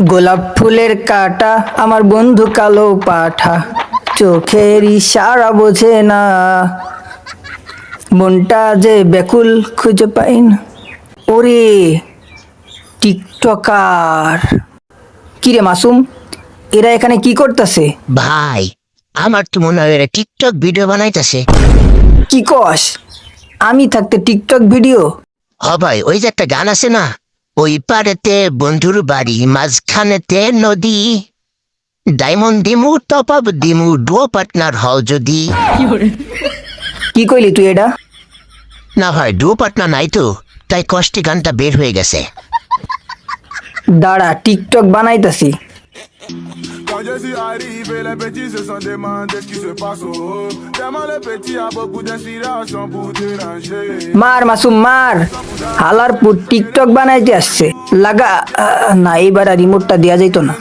গোলাপ ফুলের কাটা আমার বন্ধু কালো পাঠা, চোখের ইশারা বোঝে না, মনটা যে ব্যাকুল খুঁজে পাই না। ওরে টিকটকার, কিরে মাসুম, এরা এখানে কি করতেছে? ভাই, আমার তো মনে হয় এরা টিকটক ভিডিও বানাইতেছে। কি কস? আমি থাকতে টিকটক ভিডিও? হ ভাই, ওই যে একটা গান আছে না, ওই পারেতে বন্ধুর বাড়ি, মাঝখানেতে নদী, ডায়মন্ড দিমু টপ আপ দিমু, ডুও পার্টনার হও যদি। কি কইলি তুই এটা? না ভাই, ডুও পার্টনার নাই তো, তাই কষ্টে গানটা বের হয়ে গেছে। দাঁড়া, TikTok বানাইতাছি। Quand je suis arrivé, les petits se sont demandés ce qui se passe au haut. Tellement le petit a beaucoup d'inspiration pour déranger. মার মাসুম মার, হালার পুত টিকটক বানাইতে আসছে। লাগা না, এইবার আর রিমোটটা দেয়া যাইতো না।